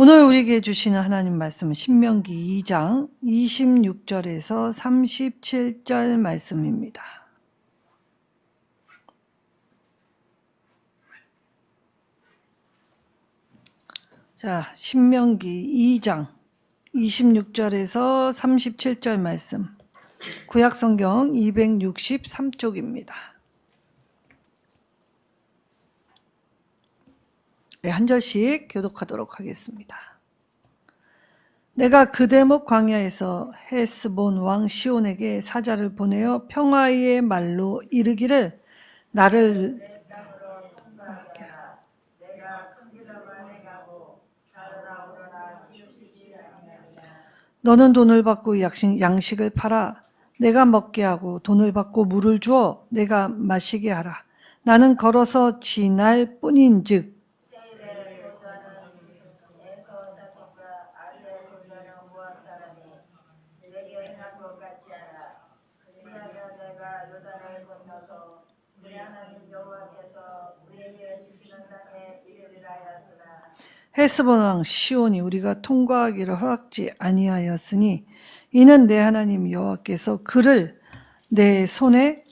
오늘 우리에게 주시는 하나님 말씀은 신명기 2장 26절에서 37절 말씀입니다. 자, 신명기 2장 26절에서 37절 말씀, 구약성경 263쪽입니다. 네, 한 절씩 교독하도록 하겠습니다. 내가 그대목 광야에서 헤스본 왕 시온에게 사자를 보내어 평화의 말로 이르기를 나를 너는 돈을 받고 양식을 팔아 내가 먹게 하고 돈을 받고 물을 주어 내가 마시게 하라. 나는 걸어서 지날 뿐인즉 헤스본 왕 시온이 우리가 통과하기를 허락지 아니하였으니 이는 내 하나님 여호와께서 그를 내 손에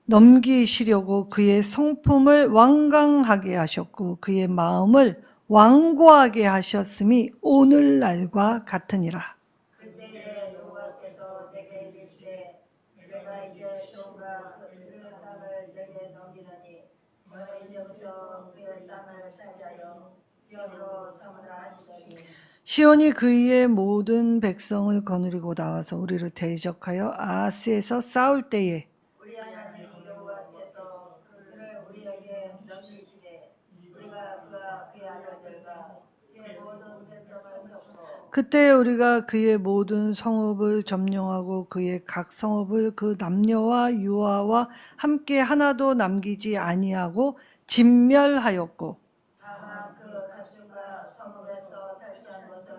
넘기시려고 그의 성품을 완강하게 하셨고 그의 마음을 완고하게 하셨음이 오늘날과 같으니라. 그때에 여호와께서 내게 이르시되 내가 이제 시온과 그 땅을 내게 넘기노니 너는 이제부터 그의 땅을 차지하여 기업으로 삼으라 하시더니 시온이 그의 모든 백성을 거느리고 나와서 우리를 대적하여 아하스에서 싸울 때에 우리 하나님 여호와께서 그를 우리에게 넘기시되 우리가 그와 그의 아들들과 그의 모든 백성을 쳤고 그때 우리가 그의 모든 성읍을 점령하고 그의 각 성읍을 그 남녀와 유아와 함께 하나도 남기지 아니하고 진멸하였고 다만 그 가축과 성읍에서 탈취한 것은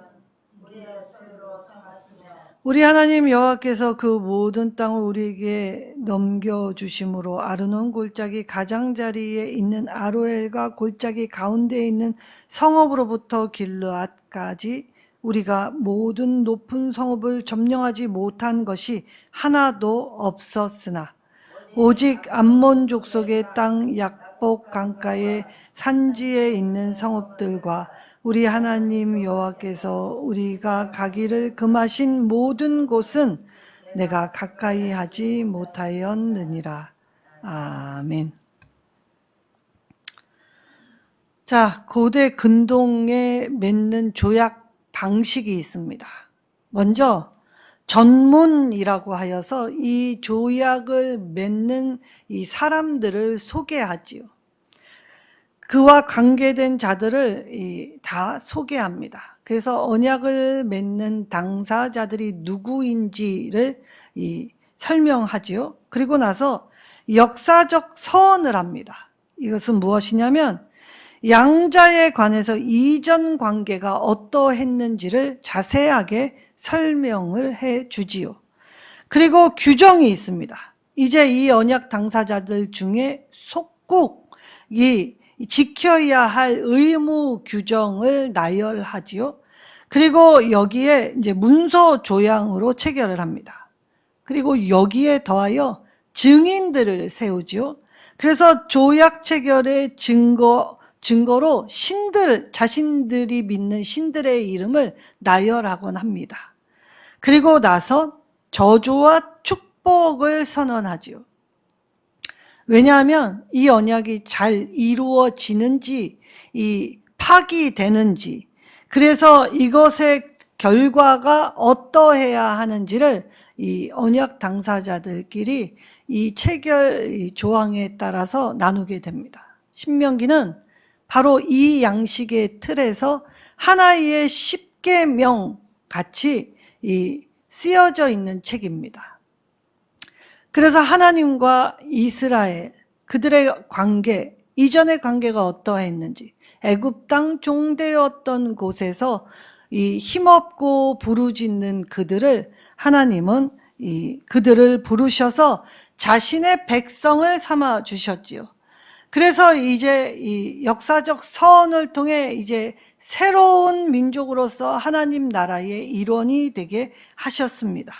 우리의 소유로 삼았으며 우리 하나님 여호와께서 그 모든 땅을 우리에게 넘겨주심으로 아르논 골짜기 가장자리에 있는 아로엘과 골짜기 가운데에 있는 성읍으로부터 길르앗까지 우리가 모든 높은 성읍을 점령하지 못한 것이 하나도 없었으나 오직 암몬 족속의 땅 약복 강가의 산지에 있는 성읍들과 우리 하나님 여호와께서 우리가 가기를 금하신 모든 곳은 내가 가까이 하지 못하였느니라. 아멘. 자, 고대 근동에 맺는 조약 방식이 있습니다. 먼저 전문이라고 하여서 이 조약을 맺는 이 사람들을 소개하지요. 그와 관계된 자들을 다 소개합니다. 그래서 언약을 맺는 당사자들이 누구인지를 설명하지요. 그리고 나서 역사적 서언을 합니다. 이것은 무엇이냐면 양자에 관해서 이전 관계가 어떠했는지를 자세하게 설명을 해 주지요. 그리고 규정이 있습니다. 이제 이 언약 당사자들 중에 속국이 지켜야 할 의무 규정을 나열하지요. 그리고 여기에 이제 문서 조약으로 체결을 합니다. 그리고 여기에 더하여 증인들을 세우지요. 그래서 조약 체결의 증거로 자신들이 믿는 신들의 이름을 나열하곤 합니다. 그리고 나서 저주와 축복을 선언하지요. 왜냐하면 이 언약이 잘 이루어지는지, 파기되는지, 그래서 이것의 결과가 어떠해야 하는지를 이 언약 당사자들끼리 이 체결 조항에 따라서 나누게 됩니다. 신명기는 바로 이 양식의 틀에서 하나의 십계명 같이 쓰여져 있는 책입니다. 그래서 하나님과 이스라엘, 그들의 관계, 이전의 관계가 어떠했는지, 애굽 땅 종되었던 곳에서 이 힘없고 부르짖는 그들을 하나님은 그들을 부르셔서 자신의 백성을 삼아 주셨지요. 그래서 이제 이 역사적 서원을 통해 이제 새로운 민족으로서 하나님 나라의 일원이 되게 하셨습니다.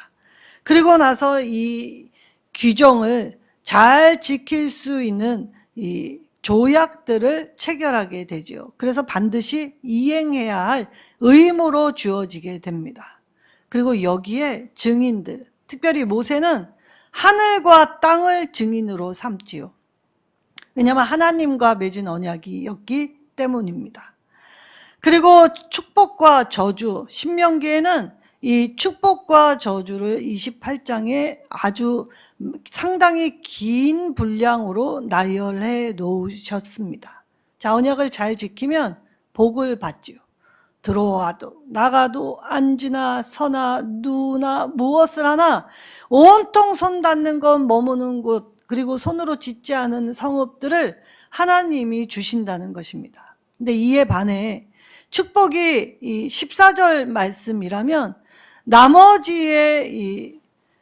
그리고 나서 이 규정을 잘 지킬 수 있는 이 조약들을 체결하게 되죠. 그래서 반드시 이행해야 할 의무로 주어지게 됩니다. 그리고 여기에 증인들, 특별히 모세는 하늘과 땅을 증인으로 삼지요. 왜냐하면 하나님과 맺은 언약이었기 때문입니다. 그리고 축복과 저주, 신명기에는 이 축복과 저주를 28장에 아주 상당히 긴 분량으로 나열해 놓으셨습니다. 자, 언약을 잘 지키면 복을 받지요. 들어와도 나가도 앉으나 서나 누나 무엇을 하나 온통 손 닿는 것 머무는 곳 그리고 손으로 짓지 않은 성읍들을 하나님이 주신다는 것입니다. 근데 이에 반해 축복이 이 14절 말씀이라면 나머지의 이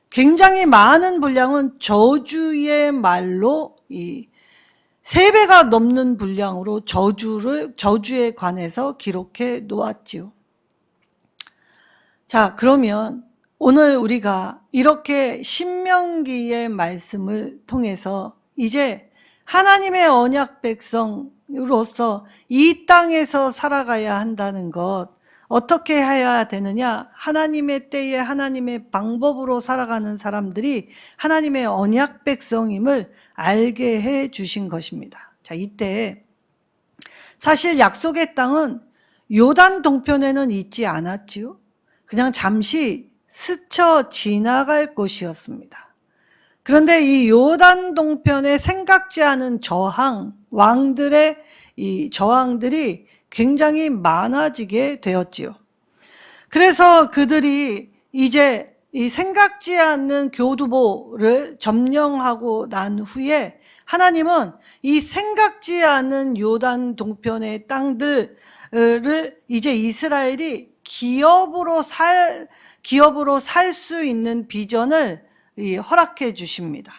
굉장히 많은 분량은 저주의 말로 이 3배가 넘는 분량으로 저주에 관해서 기록해 놓았지요. 자, 그러면 오늘 우리가 이렇게 신명기의 말씀을 통해서 이제 하나님의 언약 백성으로서 이 땅에서 살아가야 한다는 것, 어떻게 해야 되느냐? 하나님의 때에 하나님의 방법으로 살아가는 사람들이 하나님의 언약 백성임을 알게 해 주신 것입니다. 자, 이때 사실 약속의 땅은 요단 동편에는 있지 않았지요. 그냥 잠시 스쳐 지나갈 곳이었습니다. 그런데 이 요단 동편에 생각지 않은 왕들의 이 저항들이 굉장히 많아지게 되었지요. 그래서 그들이 이제 이 생각지 않는 교두보를 점령하고 난 후에 하나님은 이 생각지 않은 요단 동편의 땅들을 이제 이스라엘이 기업으로 살 수 있는 비전을 허락해 주십니다.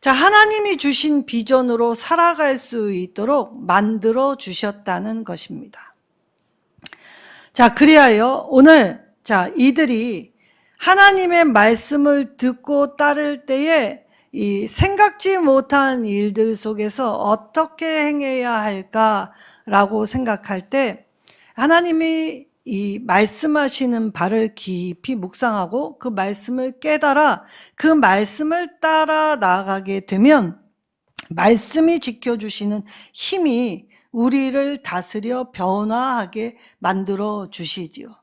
자, 하나님이 주신 비전으로 살아갈 수 있도록 만들어 주셨다는 것입니다. 자, 그리하여 오늘 이들이 하나님의 말씀을 듣고 따를 때에 이 생각지 못한 일들 속에서 어떻게 행해야 할까라고 생각할 때 하나님이 이 말씀하시는 바를 깊이 묵상하고 그 말씀을 깨달아 그 말씀을 따라 나아가게 되면 말씀이 지켜주시는 힘이 우리를 다스려 변화하게 만들어 주시지요.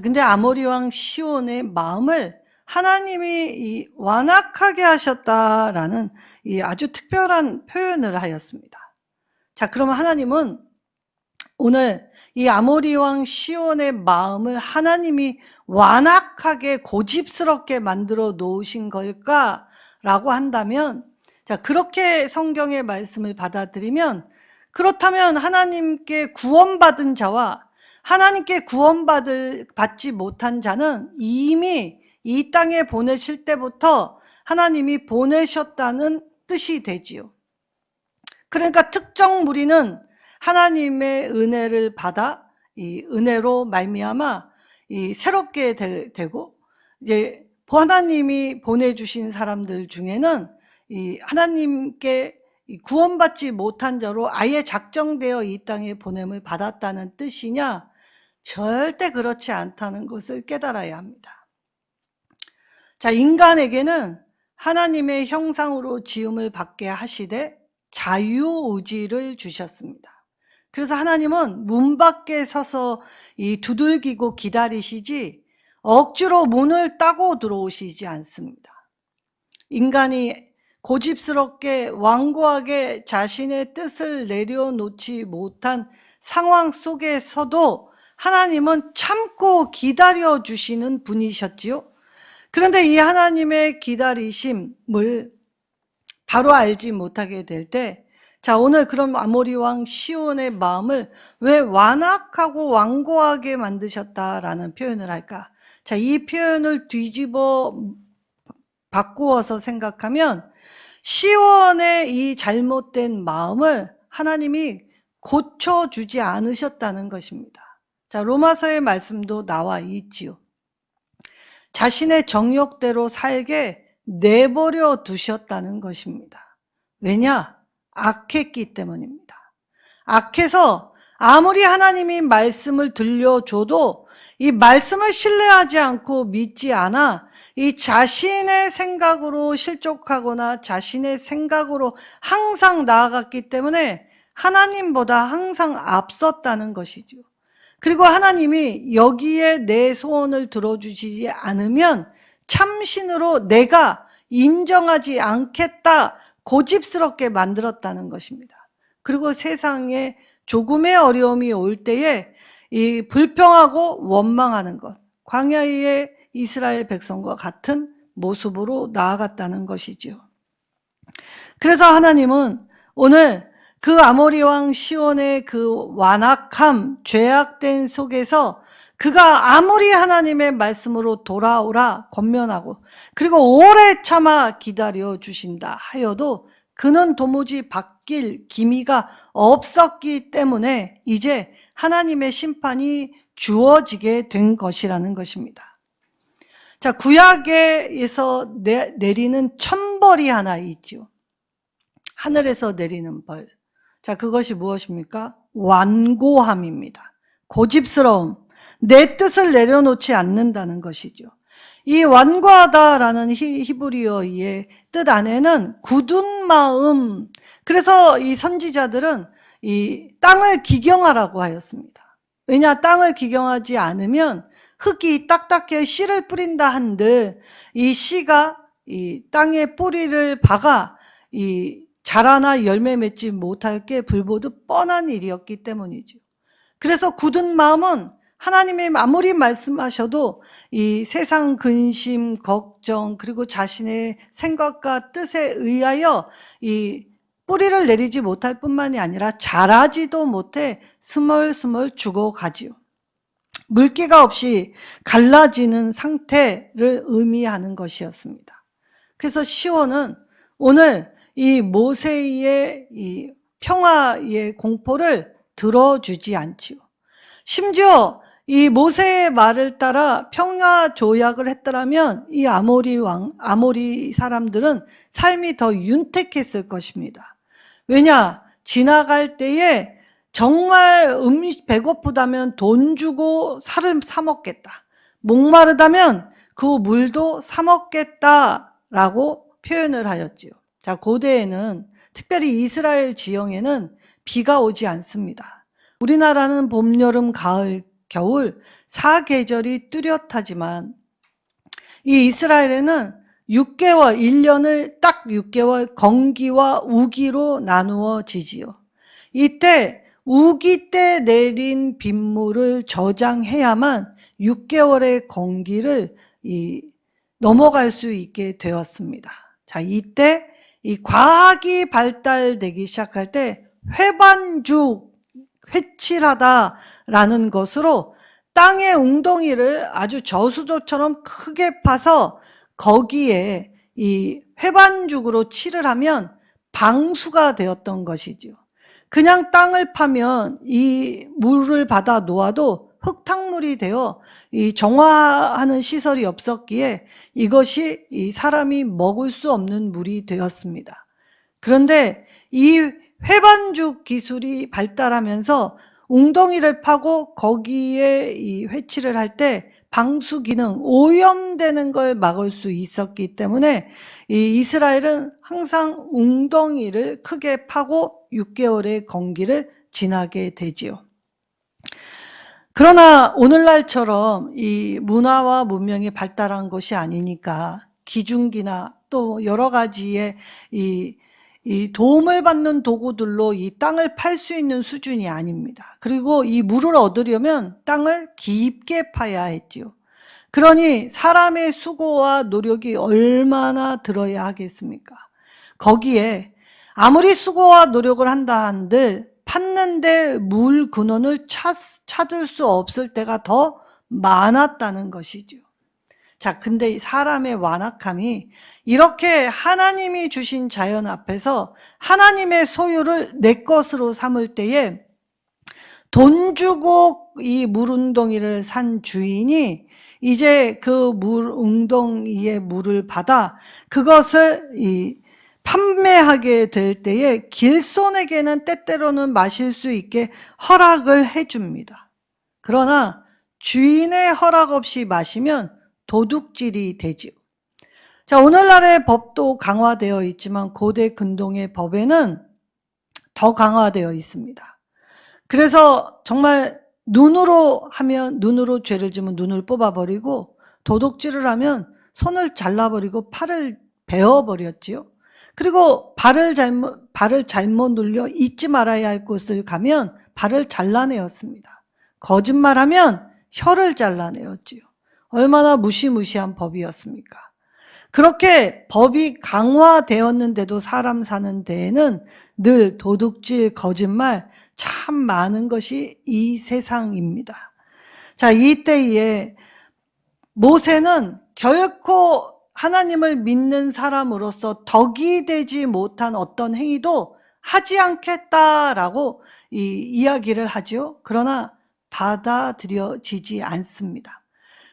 근데 아모리 왕 시온의 마음을 하나님이 완악하게 하셨다라는 이 아주 특별한 표현을 하였습니다. 자, 그러면 하나님은 오늘 이 아모리 왕 시온의 마음을 하나님이 완악하게 고집스럽게 만들어 놓으신 걸까라고 한다면, 자, 그렇게 성경의 말씀을 받아들이면, 그렇다면 하나님께 구원받은 자와 하나님께 구원받지 못한 자는 이미 이 땅에 보내실 때부터 하나님이 보내셨다는 뜻이 되지요. 그러니까 특정 무리는 하나님의 은혜를 받아 이 은혜로 말미암아 이 새롭게 되고, 이제 하나님이 보내주신 사람들 중에는 이 하나님께 구원받지 못한 자로 아예 작정되어 이 땅에 보냄을 받았다는 뜻이냐? 절대 그렇지 않다는 것을 깨달아야 합니다. 자, 인간에게는 하나님의 형상으로 지음을 받게 하시되 자유의지를 주셨습니다. 그래서 하나님은 문 밖에 서서 이 두들기고 기다리시지 억지로 문을 따고 들어오시지 않습니다. 인간이 고집스럽게 완고하게 자신의 뜻을 내려놓지 못한 상황 속에서도 하나님은 참고 기다려 주시는 분이셨지요. 그런데 이 하나님의 기다리심을 바로 알지 못하게 될 때, 자, 오늘 그럼 아모리 왕 시온의 마음을 왜 완악하고 완고하게 만드셨다라는 표현을 할까? 자, 이 표현을 뒤집어 바꾸어서 생각하면 시온의 이 잘못된 마음을 하나님이 고쳐주지 않으셨다는 것입니다. 자, 로마서의 말씀도 나와 있지요. 자신의 정욕대로 살게 내버려 두셨다는 것입니다. 왜냐? 악했기 때문입니다. 악해서 아무리 하나님이 말씀을 들려줘도 이 말씀을 신뢰하지 않고 믿지 않아 이 자신의 생각으로 실족하거나 자신의 생각으로 항상 나아갔기 때문에 하나님보다 항상 앞섰다는 것이죠. 그리고 하나님이 여기에 내 소원을 들어주시지 않으면 참신으로 내가 인정하지 않겠다 고집스럽게 만들었다는 것입니다. 그리고 세상에 조금의 어려움이 올 때에 이 불평하고 원망하는 것, 광야의 이스라엘 백성과 같은 모습으로 나아갔다는 것이죠. 그래서 하나님은 오늘 그 아모리 왕 시온의 그 완악함, 죄악된 속에서 그가 아무리 하나님의 말씀으로 돌아오라 권면하고 그리고 오래 참아 기다려 주신다 하여도 그는 도무지 바뀔 기미가 없었기 때문에 이제 하나님의 심판이 주어지게 된 것이라는 것입니다. 자, 구약에서 내리는 천벌이 하나 있죠. 하늘에서 내리는 벌. 자, 그것이 무엇입니까? 완고함입니다. 고집스러움. 내 뜻을 내려놓지 않는다는 것이죠. 이 완고하다라는 히브리어의 뜻 안에는 굳은 마음. 그래서 이 선지자들은 이 땅을 기경하라고 하였습니다. 왜냐? 땅을 기경하지 않으면 흙이 딱딱해 씨를 뿌린다 한들 이 씨가 이 땅에 뿌리를 박아 이 자라나 열매 맺지 못할 게 불보듯 뻔한 일이었기 때문이죠. 그래서 굳은 마음은 하나님이 아무리 말씀하셔도 이 세상 근심, 걱정, 그리고 자신의 생각과 뜻에 의하여 이 뿌리를 내리지 못할 뿐만이 아니라 자라지도 못해 스멀스멀 죽어가지요. 물기가 없이 갈라지는 상태를 의미하는 것이었습니다. 그래서 시온은 오늘 이 모세의 이 평화의 공포를 들어주지 않지요. 심지어 이 모세의 말을 따라 평화 조약을 했더라면 이 아모리 사람들은 삶이 더 윤택했을 것입니다. 왜냐? 지나갈 때에 정말 배고프다면 돈 주고 살을 사 먹겠다. 목마르다면 그 물도 사 먹겠다라고 표현을 하였지요. 자, 고대에는 특별히 이스라엘 지형에는 비가 오지 않습니다. 우리나라는 봄, 여름, 가을, 겨울 4계절이 뚜렷하지만 이 이스라엘에는 6개월, 1년을 딱 6개월 건기와 우기로 나누어지지요. 이때 우기 때 내린 빗물을 저장해야만 6개월의 건기를 넘어갈 수 있게 되었습니다. 자, 이때 이 과학이 발달되기 시작할 때 회칠하다라는 것으로 땅의 웅덩이를 아주 저수도처럼 크게 파서 거기에 이 회반죽으로 칠을 하면 방수가 되었던 것이죠. 그냥 땅을 파면 이 물을 받아 놓아도 흙탕물이 되어 이 정화하는 시설이 없었기에 이것이 이 사람이 먹을 수 없는 물이 되었습니다. 그런데 이 회반죽 기술이 발달하면서 웅덩이를 파고 거기에 이 회치를 할 때 방수 기능, 오염되는 걸 막을 수 있었기 때문에 이 이스라엘은 항상 웅덩이를 크게 파고 6개월의 건기를 지나게 되지요. 그러나 오늘날처럼 이 문화와 문명이 발달한 것이 아니니까 기중기나 또 여러 가지의 이 도움을 받는 도구들로 이 땅을 팔 수 있는 수준이 아닙니다. 그리고 이 물을 얻으려면 땅을 깊게 파야 했지요. 그러니 사람의 수고와 노력이 얼마나 들어야 하겠습니까? 거기에 아무리 수고와 노력을 한다 한들 팠는데 물 근원을 찾을 수 없을 때가 더 많았다는 것이죠. 자, 근데 이 사람의 완악함이 이렇게 하나님이 주신 자연 앞에서 하나님의 소유를 내 것으로 삼을 때에 돈 주고 이 물웅덩이를 산 주인이 이제 그 물웅덩이의 물을 받아 그것을 판매하게 될 때에 길손에게는 때때로는 마실 수 있게 허락을 해줍니다. 그러나 주인의 허락 없이 마시면 도둑질이 되지요. 자, 오늘날의 법도 강화되어 있지만 고대 근동의 법에는 더 강화되어 있습니다. 그래서 정말 눈으로 죄를 지면 눈을 뽑아버리고, 도둑질을 하면 손을 잘라버리고 팔을 베어버렸지요. 그리고 발을 잘못 눌려 잊지 말아야 할 곳을 가면 발을 잘라내었습니다. 거짓말하면 혀를 잘라내었지요. 얼마나 무시무시한 법이었습니까? 그렇게 법이 강화되었는데도 사람 사는 데에는 늘 도둑질, 거짓말 참 많은 것이 이 세상입니다. 자, 이때에 모세는 결코 하나님을 믿는 사람으로서 덕이 되지 못한 어떤 행위도 하지 않겠다라고 이야기를 하죠. 그러나 받아들여지지 않습니다.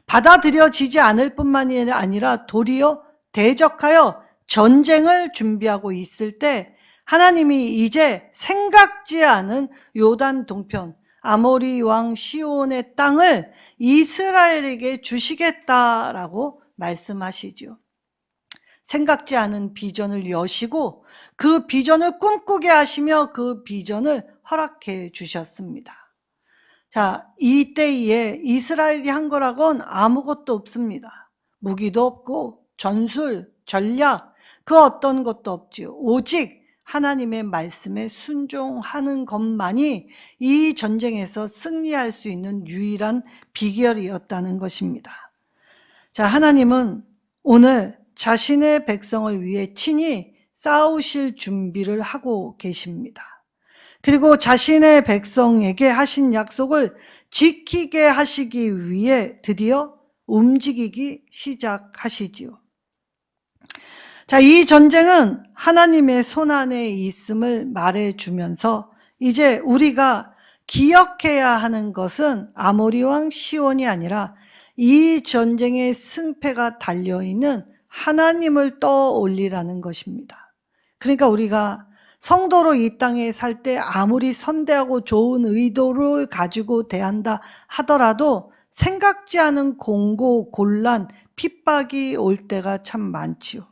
받아들여지지 않을 뿐만이 아니라 도리어 대적하여 전쟁을 준비하고 있을 때 하나님이 이제 생각지 않은 요단 동편 아모리 왕 시온의 땅을 이스라엘에게 주시겠다라고 말씀하시죠. 생각지 않은 비전을 여시고 그 비전을 꿈꾸게 하시며 그 비전을 허락해 주셨습니다. 자, 이때에 이스라엘이 한 거라곤 아무것도 없습니다. 무기도 없고 전술, 전략 그 어떤 것도 없지요. 오직 하나님의 말씀에 순종하는 것만이 이 전쟁에서 승리할 수 있는 유일한 비결이었다는 것입니다. 자, 하나님은 오늘 자신의 백성을 위해 친히 싸우실 준비를 하고 계십니다. 그리고 자신의 백성에게 하신 약속을 지키게 하시기 위해 드디어 움직이기 시작하시지요. 자, 이 전쟁은 하나님의 손안에 있음을 말해주면서 이제 우리가 기억해야 하는 것은 아모리 왕 시온이 아니라 이 전쟁의 승패가 달려있는 하나님을 떠올리라는 것입니다. 그러니까 우리가 성도로 이 땅에 살 때 아무리 선대하고 좋은 의도를 가지고 대한다 하더라도 생각지 않은 공고, 곤란, 핍박이 올 때가 참 많지요.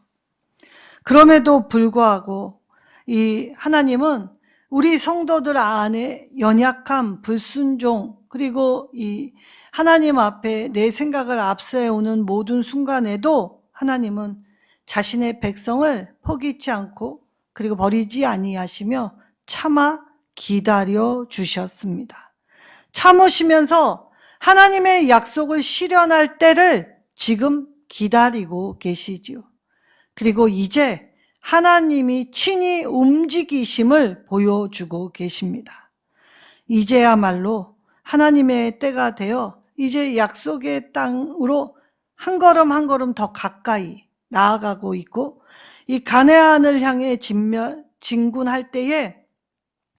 그럼에도 불구하고 이 하나님은 우리 성도들 안에 연약함, 불순종, 그리고 이 하나님 앞에 내 생각을 앞세우는 모든 순간에도 하나님은 자신의 백성을 포기치 않고 그리고 버리지 아니하시며 참아 기다려 주셨습니다. 참으시면서 하나님의 약속을 실현할 때를 지금 기다리고 계시지요. 그리고 이제 하나님이 친히 움직이심을 보여주고 계십니다. 이제야말로 하나님의 때가 되어 이제 약속의 땅으로 한 걸음 한 걸음 더 가까이 나아가고 있고, 이 가나안을 향해 진군할 때에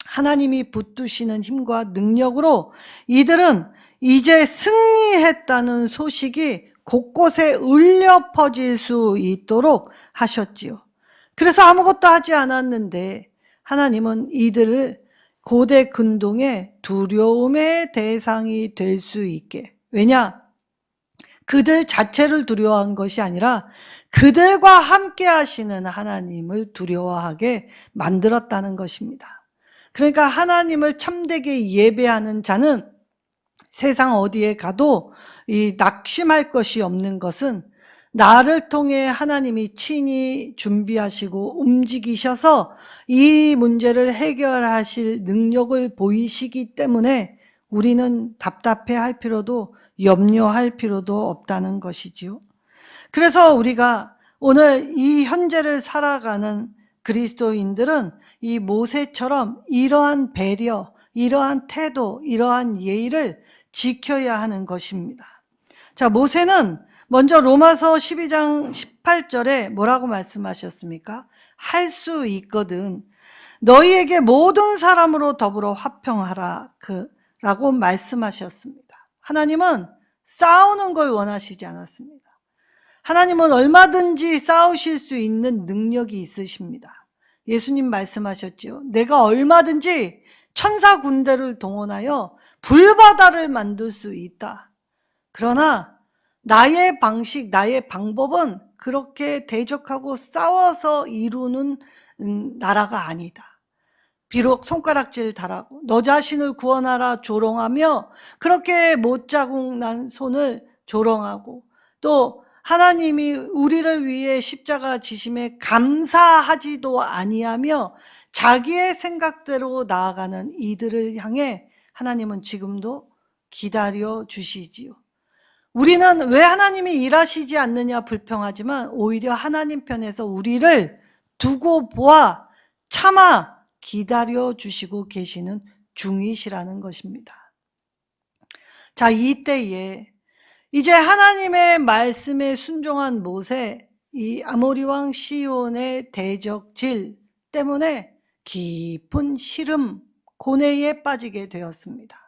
하나님이 붙드시는 힘과 능력으로 이들은 이제 승리했다는 소식이 곳곳에 울려 퍼질 수 있도록 하셨지요. 그래서 아무것도 하지 않았는데 하나님은 이들을 고대 근동의 두려움의 대상이 될 수 있게, 왜냐? 그들 자체를 두려워한 것이 아니라 그들과 함께 하시는 하나님을 두려워하게 만들었다는 것입니다. 그러니까 하나님을 참되게 예배하는 자는 세상 어디에 가도 이 낙심할 것이 없는 것은 나를 통해 하나님이 친히 준비하시고 움직이셔서 이 문제를 해결하실 능력을 보이시기 때문에 우리는 답답해할 필요도 염려할 필요도 없다는 것이지요. 그래서 우리가 오늘 이 현재를 살아가는 그리스도인들은 이 모세처럼 이러한 배려, 이러한 태도, 이러한 예의를 지켜야 하는 것입니다. 자, 모세는 먼저 로마서 12장 18절에 뭐라고 말씀하셨습니까? 할 수 있거든 너희에게 모든 사람으로 더불어 화평하라 라고 말씀하셨습니다. 하나님은 싸우는 걸 원하시지 않았습니다. 하나님은 얼마든지 싸우실 수 있는 능력이 있으십니다. 예수님 말씀하셨죠. 내가 얼마든지 천사 군대를 동원하여 불바다를 만들 수 있다. 그러나 나의 방식, 나의 방법은 그렇게 대적하고 싸워서 이루는 나라가 아니다. 비록 손가락질 달하고 너 자신을 구원하라 조롱하며 그렇게 못자국 난 손을 조롱하고 또 하나님이 우리를 위해 십자가 지심에 감사하지도 아니하며 자기의 생각대로 나아가는 이들을 향해 하나님은 지금도 기다려 주시지요. 우리는 왜 하나님이 일하시지 않느냐 불평하지만 오히려 하나님 편에서 우리를 두고 보아 참아 기다려 주시고 계시는 중이시라는 것입니다. 자, 이때에 이제 하나님의 말씀에 순종한 못에 이 아모리 왕 시온의 대적질 때문에 깊은 시름, 고뇌에 빠지게 되었습니다.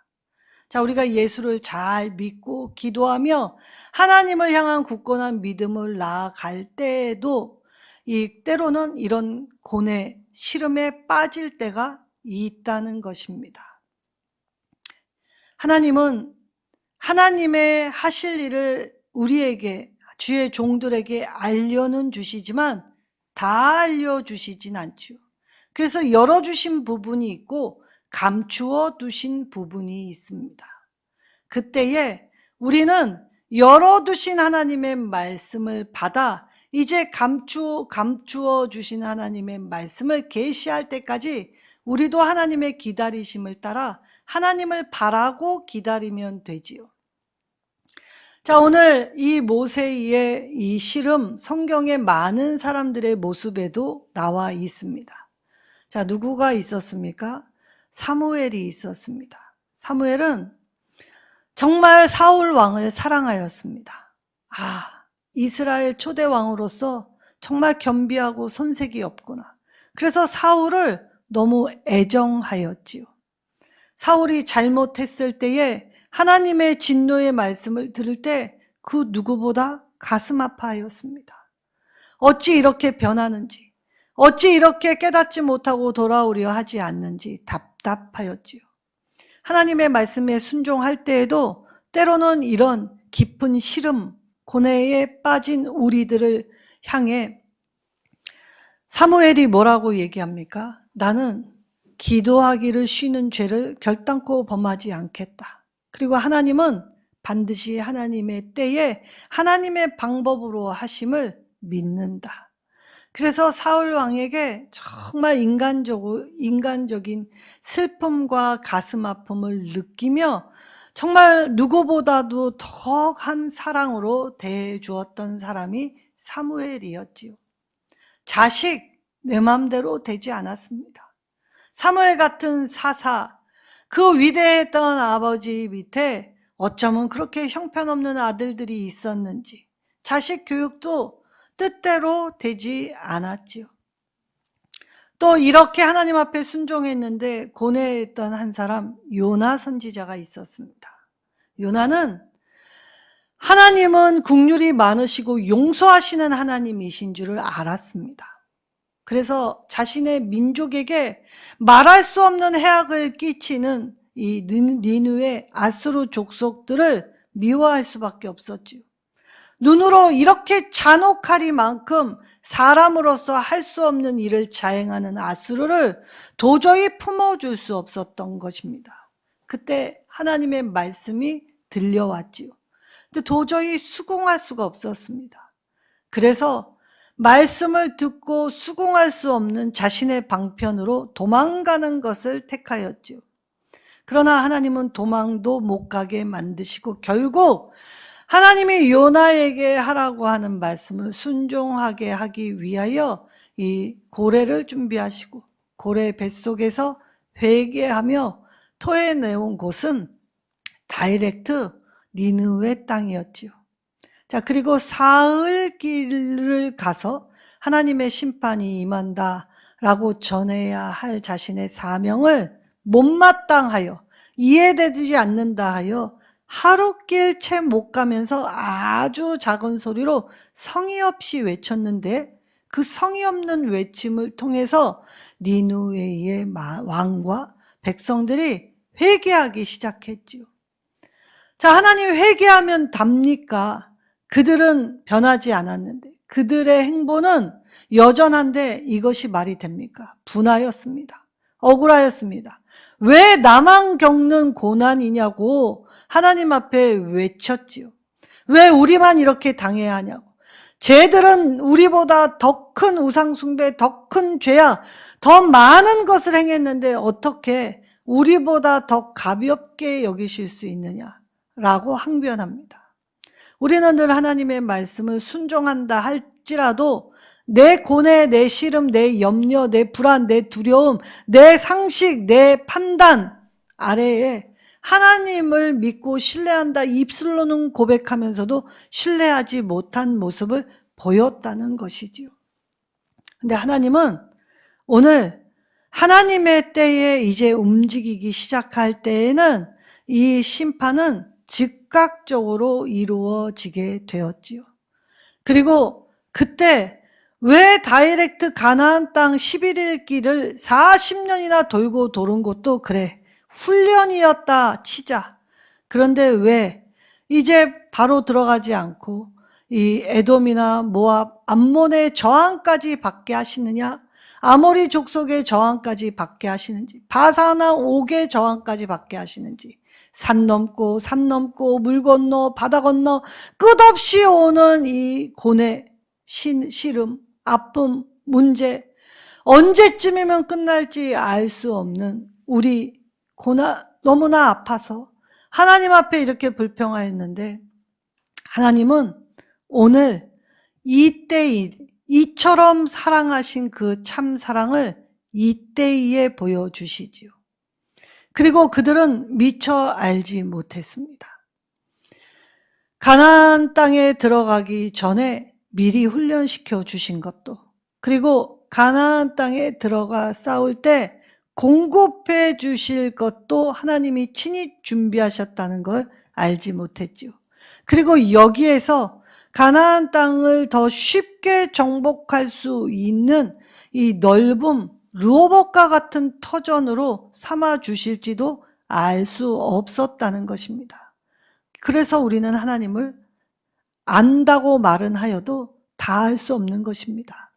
자, 우리가 예수를 잘 믿고 기도하며 하나님을 향한 굳건한 믿음을 나아갈 때에도 때로는 이런 고뇌, 시름에 빠질 때가 있다는 것입니다. 하나님은 하나님의 하실 일을 우리에게, 주의 종들에게 알려는 주시지만 다 알려주시진 않죠. 그래서 열어주신 부분이 있고 감추어 두신 부분이 있습니다. 그때에 우리는 열어두신 하나님의 말씀을 받아 이제 감추어 주신 하나님의 말씀을 계시할 때까지 우리도 하나님의 기다리심을 따라 하나님을 바라고 기다리면 되지요. 자, 오늘 이 모세의 이 시름 성경의 많은 사람들의 모습에도 나와 있습니다. 자, 누구가 있었습니까? 사무엘이 있었습니다. 사무엘은 정말 사울 왕을 사랑하였습니다. 이스라엘 초대 왕으로서 정말 겸비하고 손색이 없구나. 그래서 사울을 너무 애정하였지요. 사울이 잘못했을 때에 하나님의 진노의 말씀을 들을 때 그 누구보다 가슴 아파하였습니다. 어찌 이렇게 변하는지, 어찌 이렇게 깨닫지 못하고 돌아오려 하지 않는지 답답하였지요. 하나님의 말씀에 순종할 때에도 때로는 이런 깊은 시름, 고뇌에 빠진 우리들을 향해 사무엘이 뭐라고 얘기합니까? 나는 기도하기를 쉬는 죄를 결단코 범하지 않겠다. 그리고 하나님은 반드시 하나님의 때에 하나님의 방법으로 하심을 믿는다. 그래서 사울 왕에게 정말 인간적인 슬픔과 가슴 아픔을 느끼며 정말 누구보다도 더한 사랑으로 대해주었던 사람이 사무엘이었지요. 자식, 내 맘대로 되지 않았습니다. 사무엘 같은 사사, 그 위대했던 아버지 밑에 어쩌면 그렇게 형편없는 아들들이 있었는지 자식 교육도 뜻대로 되지 않았지요. 또 이렇게 하나님 앞에 순종했는데 고뇌했던 한 사람 요나 선지자가 있었습니다. 요나는 하나님은 긍휼이 많으시고 용서하시는 하나님이신 줄을 알았습니다. 그래서 자신의 민족에게 말할 수 없는 해악을 끼치는 이 니느웨 아수르 족속들을 미워할 수밖에 없었지요. 눈으로 이렇게 잔혹하리만큼 사람으로서 할 수 없는 일을 자행하는 아수르를 도저히 품어줄 수 없었던 것입니다. 그때 하나님의 말씀이 들려왔지요. 근데 도저히 수긍할 수가 없었습니다. 그래서 말씀을 듣고 수긍할 수 없는 자신의 방편으로 도망가는 것을 택하였지요. 그러나 하나님은 도망도 못 가게 만드시고 결국 하나님이 요나에게 하라고 하는 말씀을 순종하게 하기 위하여 이 고래를 준비하시고 고래 뱃속에서 회개하며 토해내온 곳은 다이렉트 니느웨 땅이었지요. 자, 그리고 사흘 길을 가서 하나님의 심판이 임한다라고 전해야 할 자신의 사명을 못마땅하여 이해되지 않는다 하여 하루길 채 못 가면서 아주 작은 소리로 성의 없이 외쳤는데, 그 성의 없는 외침을 통해서 니누웨의 왕과 백성들이 회개하기 시작했지요. 자, 하나님 회개하면 답니까? 그들은 변하지 않았는데, 그들의 행보는 여전한데 이것이 말이 됩니까? 분하였습니다. 억울하였습니다. 왜 나만 겪는 고난이냐고 하나님 앞에 외쳤지요. 왜 우리만 이렇게 당해야 하냐고. 쟤들은 우리보다 더 큰 우상숭배, 더 큰 죄악, 더 많은 것을 행했는데 어떻게 우리보다 더 가볍게 여기실 수 있느냐라고 항변합니다. 우리는 늘 하나님의 말씀을 순종한다 할지라도 내 고뇌, 내 시름, 내 염려, 내 불안, 내 두려움, 내 상식, 내 판단 아래에 하나님을 믿고 신뢰한다 입술로는 고백하면서도 신뢰하지 못한 모습을 보였다는 것이지요. 근데 하나님은 오늘 하나님의 때에 이제 움직이기 시작할 때에는 이 심판은 즉각적으로 이루어지게 되었지요. 그리고 그때 왜 다이렉트 가나안 땅 11일 길을 40년이나 돌고 도는 것도 그래, 훈련이었다 치자. 그런데 왜 이제 바로 들어가지 않고 이 에돔이나 모압, 암몬의 저항까지 받게 하시느냐? 아모리 족속의 저항까지 받게 하시는지, 바사나 옥의 저항까지 받게 하시는지, 산 넘고 물 건너 바다 건너 끝없이 오는 이 고뇌, 시름, 아픔, 문제, 언제쯤이면 끝날지 알 수 없는 우리 너무나 아파서 하나님 앞에 이렇게 불평하였는데, 하나님은 오늘 이처럼 사랑하신 그 참 사랑을 이때에 보여주시지요. 그리고 그들은 미처 알지 못했습니다. 가나안 땅에 들어가기 전에 미리 훈련시켜 주신 것도, 그리고 가나안 땅에 들어가 싸울 때 공급해 주실 것도 하나님이 친히 준비하셨다는 걸 알지 못했지요. 그리고 여기에서 가나안 땅을 더 쉽게 정복할 수 있는 이 넓음, 르호봇과 같은 터전으로 삼아 주실지도 알 수 없었다는 것입니다. 그래서 우리는 하나님을 안다고 말은 하여도 다 알 수 없는 것입니다.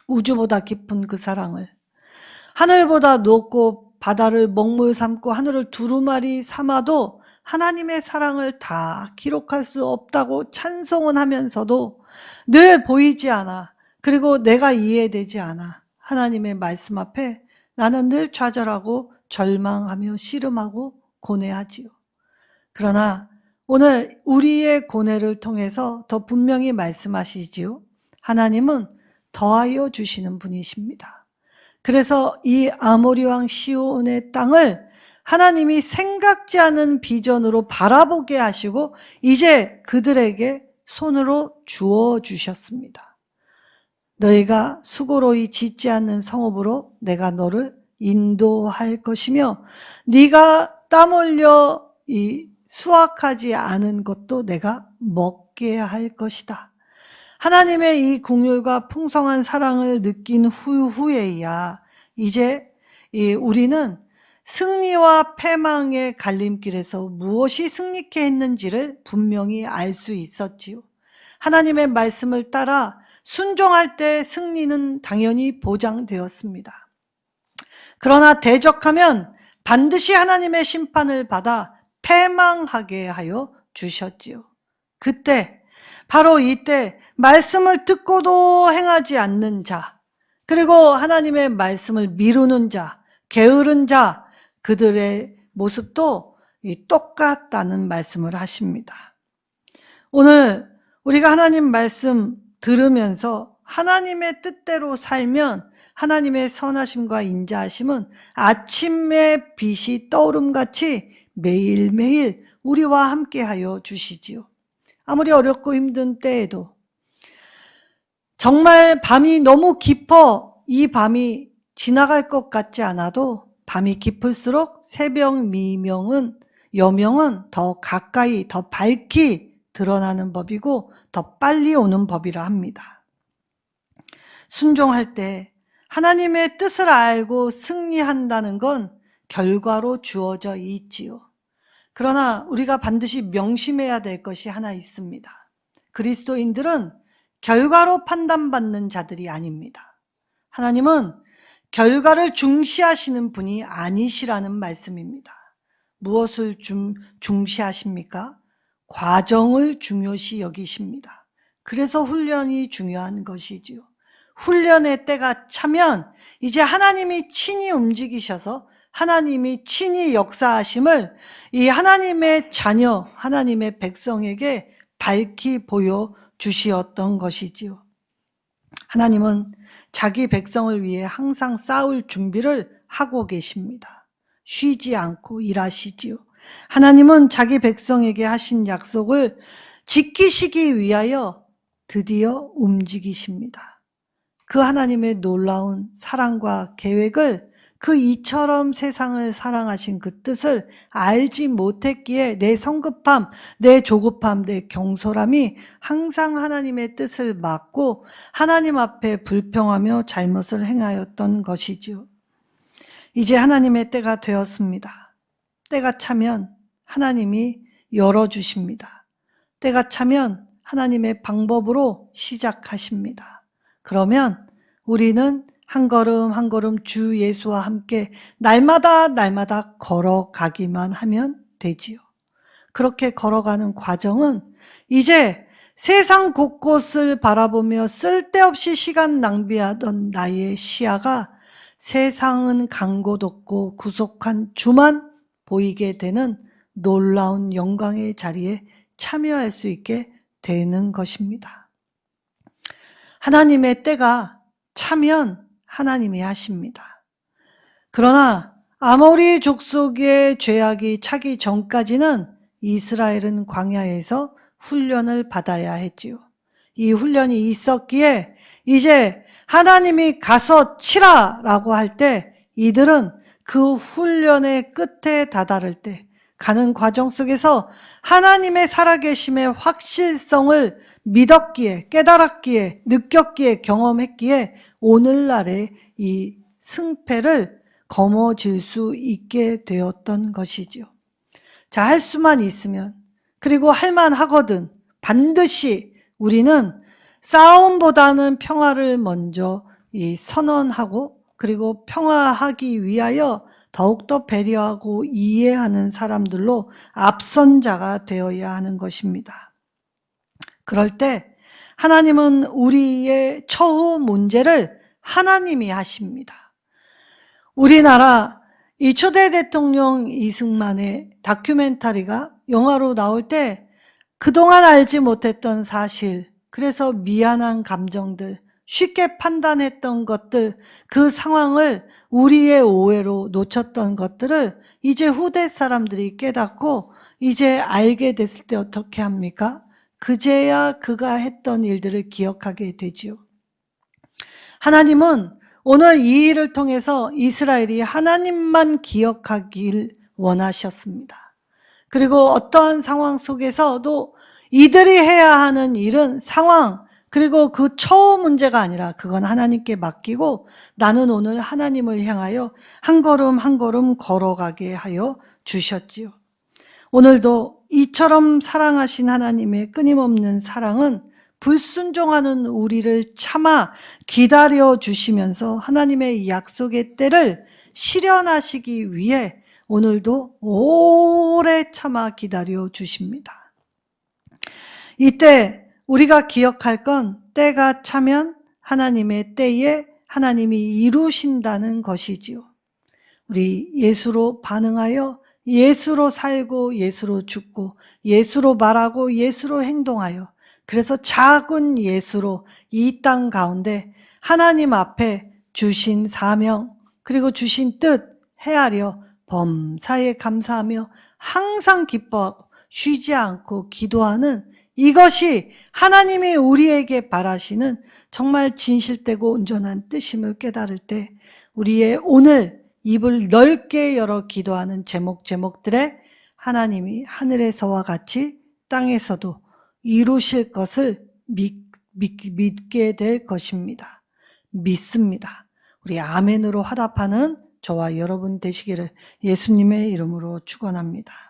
우주보다 깊은 그 사랑을, 하늘보다 높고 바다를 먹물 삼고 하늘을 두루마리 삼아도 하나님의 사랑을 다 기록할 수 없다고 찬송은 하면서도 늘 보이지 않아, 그리고 내가 이해되지 않아 하나님의 말씀 앞에 나는 늘 좌절하고 절망하며 씨름하고 고뇌하지요. 그러나 오늘 우리의 고뇌를 통해서 더 분명히 말씀하시지요. 하나님은 더하여 주시는 분이십니다. 그래서 이 아모리 왕 시온의 땅을 하나님이 생각지 않은 비전으로 바라보게 하시고 이제 그들에게 손으로 주어 주셨습니다. 너희가 수고로이 짓지 않는 성읍으로 내가 너를 인도할 것이며 네가 땀 흘려 수확하지 않은 것도 내가 먹게 할 것이다. 하나님의 이 긍휼과 풍성한 사랑을 느낀 후에야 이제 우리는 승리와 패망의 갈림길에서 무엇이 승리케 했는지를 분명히 알 수 있었지요. 하나님의 말씀을 따라 순종할 때 승리는 당연히 보장되었습니다. 그러나 대적하면 반드시 하나님의 심판을 받아 패망하게 하여 주셨지요. 그때, 바로 이때 말씀을 듣고도 행하지 않는 자, 그리고 하나님의 말씀을 미루는 자, 게으른 자, 그들의 모습도 똑같다는 말씀을 하십니다. 오늘 우리가 하나님 말씀 들으면서 하나님의 뜻대로 살면 하나님의 선하심과 인자하심은 아침의 빛이 떠오름같이 매일매일 우리와 함께하여 주시지요. 아무리 어렵고 힘든 때에도 정말 밤이 너무 깊어 이 밤이 지나갈 것 같지 않아도 밤이 깊을수록 새벽 여명은 더 가까이 더 밝히 드러나는 법이고 더 빨리 오는 법이라 합니다. 순종할 때 하나님의 뜻을 알고 승리한다는 건 결과로 주어져 있지요. 그러나 우리가 반드시 명심해야 될 것이 하나 있습니다. 그리스도인들은 결과로 판단받는 자들이 아닙니다. 하나님은 결과를 중시하시는 분이 아니시라는 말씀입니다. 무엇을 중시하십니까? 과정을 중요시 여기십니다. 그래서 훈련이 중요한 것이지요. 훈련의 때가 차면 이제 하나님이 친히 움직이셔서 하나님이 친히 역사하심을 이 하나님의 자녀, 하나님의 백성에게 밝히 보여주시었던 것이지요. 하나님은 자기 백성을 위해 항상 싸울 준비를 하고 계십니다. 쉬지 않고 일하시지요. 하나님은 자기 백성에게 하신 약속을 지키시기 위하여 드디어 움직이십니다. 그 하나님의 놀라운 사랑과 계획을 그 이처럼 세상을 사랑하신 그 뜻을 알지 못했기에 내 성급함, 내 조급함, 내 경솔함이 항상 하나님의 뜻을 막고 하나님 앞에 불평하며 잘못을 행하였던 것이지요. 이제 하나님의 때가 되었습니다. 때가 차면 하나님이 열어주십니다. 때가 차면 하나님의 방법으로 시작하십니다. 그러면 우리는 한 걸음 한 걸음 주 예수와 함께 날마다 걸어가기만 하면 되지요. 그렇게 걸어가는 과정은 이제 세상 곳곳을 바라보며 쓸데없이 시간 낭비하던 나의 시야가 세상은 간 곳 없고 구속한 주만 보이게 되는 놀라운 영광의 자리에 참여할 수 있게 되는 것입니다. 하나님의 때가 차면 하나님이 하십니다. 그러나 아모리 족속의 죄악이 차기 전까지는 이스라엘은 광야에서 훈련을 받아야 했지요. 이 훈련이 있었기에 이제 하나님이 가서 치라라고 할 때 이들은 그 훈련의 끝에 다다를 때 가는 과정 속에서 하나님의 살아계심의 확실성을 믿었기에 깨달았기에 느꼈기에 경험했기에 오늘날의 이 승패를 거머쥘 수 있게 되었던 것이죠. 자, 할 수만 있으면 그리고 할 만하거든 반드시 우리는 싸움보다는 평화를 먼저 선언하고 그리고 평화하기 위하여 더욱더 배려하고 이해하는 사람들로 앞선 자가 되어야 하는 것입니다. 그럴 때 하나님은 우리의 처우 문제를 하나님이 하십니다. 우리나라 이 초대 대통령 이승만의 다큐멘터리가 영화로 나올 때 그동안 알지 못했던 사실, 그래서 미안한 감정들, 쉽게 판단했던 것들, 그 상황을 우리의 오해로 놓쳤던 것들을 이제 후대 사람들이 깨닫고 이제 알게 됐을 때 어떻게 합니까? 그제야 그가 했던 일들을 기억하게 되지요. 하나님은 오늘 이 일을 통해서 이스라엘이 하나님만 기억하길 원하셨습니다. 그리고 어떠한 상황 속에서도 이들이 해야 하는 일은 상황, 그리고 그 처우 문제가 아니라 그건 하나님께 맡기고 나는 오늘 하나님을 향하여 한 걸음 한 걸음 걸어가게 하여 주셨지요. 오늘도 이처럼 사랑하신 하나님의 끊임없는 사랑은 불순종하는 우리를 참아 기다려 주시면서 하나님의 약속의 때를 실현하시기 위해 오늘도 오래 참아 기다려 주십니다. 이때 우리가 기억할 건 때가 차면 하나님의 때에 하나님이 이루신다는 것이지요. 우리 예수로 반응하여 예수로 살고 예수로 죽고 예수로 말하고 예수로 행동하여 그래서 작은 예수로 이 땅 가운데 하나님 앞에 주신 사명 그리고 주신 뜻 헤아려 범사에 감사하며 항상 기뻐하고 쉬지 않고 기도하는 이것이 하나님이 우리에게 바라시는 정말 진실되고 온전한 뜻임을 깨달을 때 우리의 오늘 입을 넓게 열어 기도하는 제목들에 하나님이 하늘에서와 같이 땅에서도 이루실 것을 믿게 될 것입니다. 믿습니다. 우리 아멘으로 화답하는 저와 여러분 되시기를 예수님의 이름으로 축원합니다.